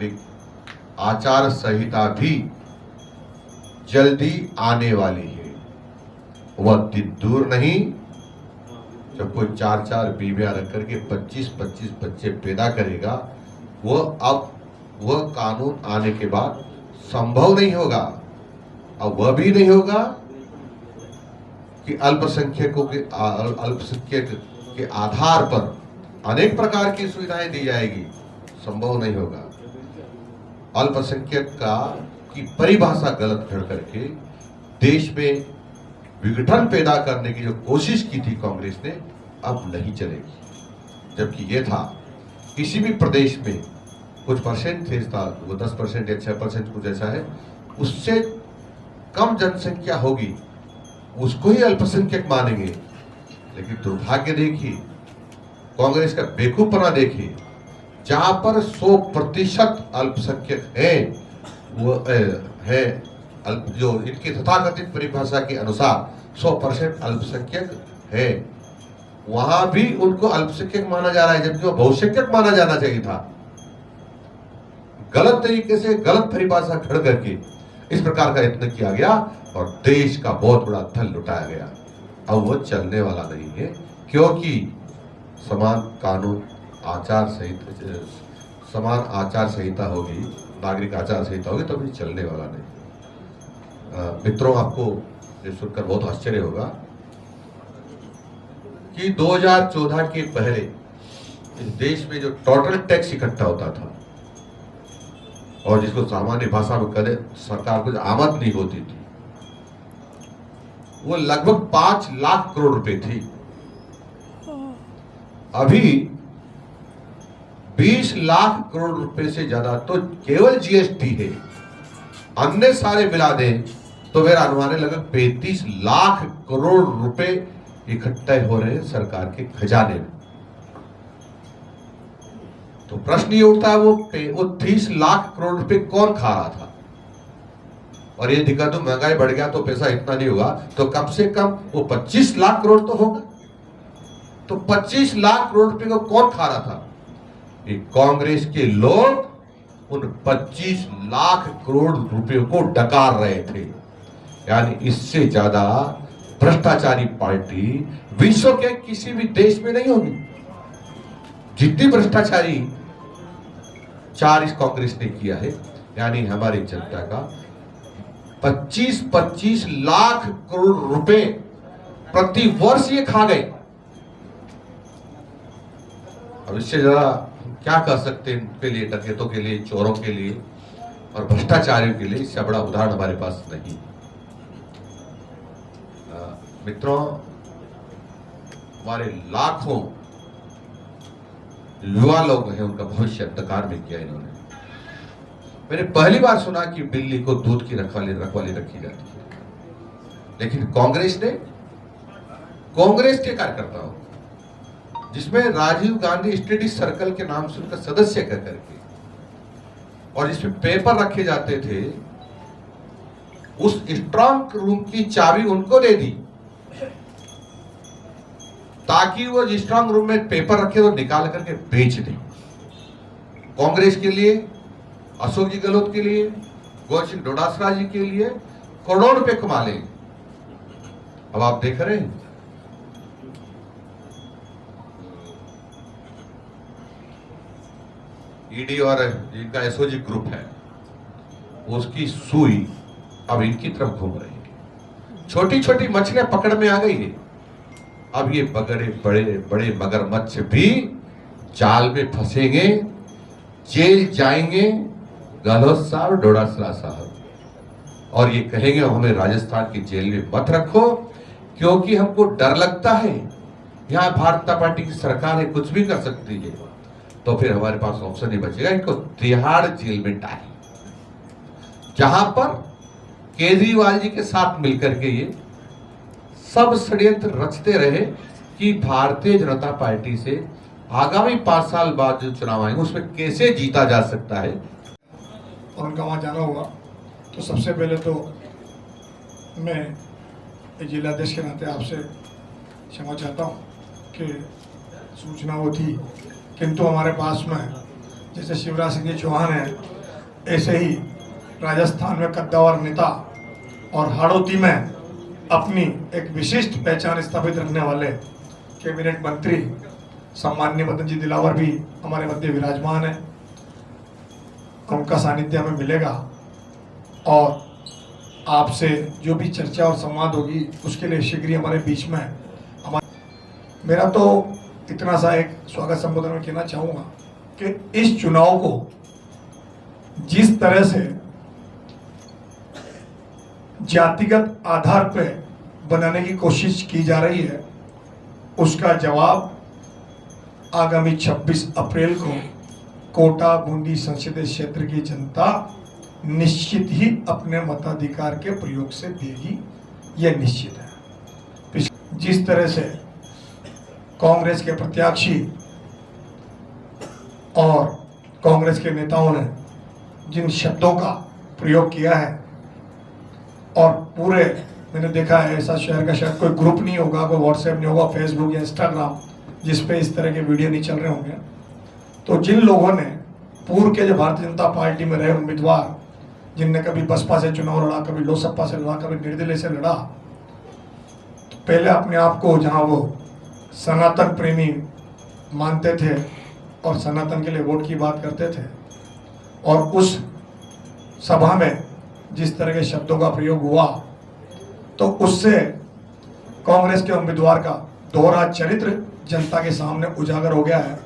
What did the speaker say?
नागरिक आचार संहिता भी जल्दी आने वाली है। वह दिन दूर नहीं जब कोई 4-4 बीवियां रख करके 25-25 बच्चे पैदा करेगा। वह कानून आने के बाद संभव नहीं होगा। अब वह भी नहीं होगा कि अल्पसंख्यक के आधार पर अनेक प्रकार की सुविधाएं दी जाएगी, संभव नहीं होगा। अल्पसंख्यक की परिभाषा गलत कर करके देश में विघटन पैदा करने की जो कोशिश की थी कांग्रेस ने, अब नहीं चलेगी। जबकि ये था किसी भी प्रदेश में कुछ परसेंटेज था, वो 10% या 6% कुछ ऐसा है, उससे कम जनसंख्या होगी उसको ही अल्पसंख्यक मानेंगे। लेकिन दुर्भाग्य देखिए, कांग्रेस का बेवकूफपना देखिए, जहां पर 100% अल्पसंख्यक है, वो है जो इनकी तथाकथित परिभाषा के अनुसार 100% अल्पसंख्यक है, वहां भी उनको अल्पसंख्यक माना जा रहा है, जबकि वो बहुसंख्यक माना जाना चाहिए था। गलत तरीके से गलत परिभाषा खड़ करके इस प्रकार का यत्न किया गया और देश का बहुत बड़ा धन लुटाया गया। अब वो चलने वाला नहीं है, क्योंकि समान आचार संहिता होगी, नागरिक आचार संहिता होगी, तभी चलने वाला नहीं। मित्रों, आपको ये सुनकर बहुत आश्चर्य होगा कि 2014 के पहले इस देश में जो टोटल टैक्स इकट्ठा होता था और जिसको सामान्य भाषा में कहे सरकार को आमद नहीं होती थी, वो लगभग 5 लाख करोड़ रुपए थी। अभी 20 लाख करोड़ रुपए से ज्यादा तो केवल जीएसटी है। अन्य सारे मिला दें तो मेरा अनुमान है लगभग 35 लाख करोड़ रुपए इकट्ठे हो रहे हैं सरकार के खजाने में। तो प्रश्न ये उठता है, वो 30 लाख करोड़ रुपए कौन खा रहा था? और ये दिक्कत तो महंगाई बढ़ गया तो पैसा इतना नहीं होगा, तो कम से कम वो 25 लाख करोड़ तो होगा। तो 25 लाख करोड़ रुपए को कौन खा रहा था? ये कांग्रेस के लोग उन 25 लाख करोड़ रुपए को डकार रहे थे। यानी इससे ज्यादा भ्रष्टाचारी पार्टी विश्व के किसी भी देश में नहीं होगी। जितनी भ्रष्टाचारी चार इस कांग्रेस ने किया है, यानी हमारी जनता का 25-25 लाख करोड़ रुपए प्रति वर्ष ये खा गए। अब इससे ज्यादा क्या कह सकते हैं इनके लिए, डकैतों के लिए, चोरों के लिए और भ्रष्टाचारियों के लिए? इससे बड़ा उदाहरण हमारे पास नहीं। मित्रों, हमारे लाखों युवा लोग हैं, उनका भविष्य अंधकार में किया इन्होंने। मैंने पहली बार सुना कि बिल्ली को दूध की रखवाली रखी जाती है, लेकिन कांग्रेस के कार्यकर्ताओं, जिसमें राजीव गांधी स्टडी सर्कल के नाम से उनका सदस्य कर करके और जिसमें पेपर रखे जाते थे, उस स्ट्रांग रूम की चाबी उनको दे दी ताकि वो स्ट्रांग रूम में पेपर रखे तो निकाल करके बेच दे। कांग्रेस के लिए, अशोक जी गहलोत के लिए, गोविंद सिंह डोटासरा जी के लिए करोड़ों रुपए कमा लेंगे। अब आप देख रहे हैं ईडी और जिनका एसओजी ग्रुप है, उसकी सुई अब इनकी तरफ घूम रही है। छोटी छोटी मछलियां पकड़ में आ गई है। अब ये बड़े मगरमच्छ भी जाल में फंसेंगे, जेल जाएंगे, गहलोत साहब, डोटासरा साहब, और ये कहेंगे हमें राजस्थान की जेल में मत रखो क्योंकि हमको डर लगता है, यहाँ भारतीय जनता पार्टी की सरकार है, कुछ भी कर सकती है। तो फिर हमारे पास ऑप्शन नहीं बचेगा, इनको तिहाड़ जेल में डालें, जहां पर केजरीवाल जी के साथ मिलकर के ये सब षड्यंत्र रचते रहे कि भारतीय जनता पार्टी से आगामी 5 साल बाद जो चुनाव आएंगे उसमें कैसे जीता जा सकता है। और उनका वहाँ जाना होगा। तो सबसे पहले तो मैं जिलाध्यक्ष के नाते आपसे क्षमा चाहता हूँ कि सूचना वो थी, किंतु हमारे पास में जैसे शिवराज सिंह जी चौहान हैं, ऐसे ही राजस्थान में कद्दावर नेता और हाड़ौती में अपनी एक विशिष्ट पहचान स्थापित रखने वाले कैबिनेट मंत्री सम्माननीय मदन जी दिलावर भी हमारे मध्य विराजमान है। उनका सानिध्य हमें मिलेगा और आपसे जो भी चर्चा और संवाद होगी उसके लिए शीघ्र ही हमारे बीच में मेरा तो इतना सा एक स्वागत संबोधन में कहना चाहूँगा कि इस चुनाव को जिस तरह से जातिगत आधार पर बनाने की कोशिश की जा रही है, उसका जवाब आगामी 26 अप्रैल को कोटा बूंदी संसदीय क्षेत्र की जनता निश्चित ही अपने मताधिकार के प्रयोग से देगी, यह निश्चित है। जिस तरह से कांग्रेस के प्रत्याशी और कांग्रेस के नेताओं ने जिन शब्दों का प्रयोग किया है, और पूरे मैंने देखा है ऐसा शहर का शायद कोई ग्रुप नहीं होगा, कोई व्हाट्सएप नहीं होगा, फेसबुक या इंस्टाग्राम जिस पे इस तरह के वीडियो नहीं चल रहे होंगे। तो जिन लोगों ने पूर्व के जो भारतीय जनता पार्टी में रहे उम्मीदवार, जिनने कभी बसपा से चुनाव लड़ा, कभी लोसपा से लड़ा, कभी निर्दलीय से लड़ा, तो पहले अपने आप को जहां वो सनातन प्रेमी मानते थे और सनातन के लिए वोट की बात करते थे, और उस सभा में जिस तरह के शब्दों का प्रयोग हुआ, तो उससे कांग्रेस के उम्मीदवार का दोहरा चरित्र जनता के सामने उजागर हो गया है।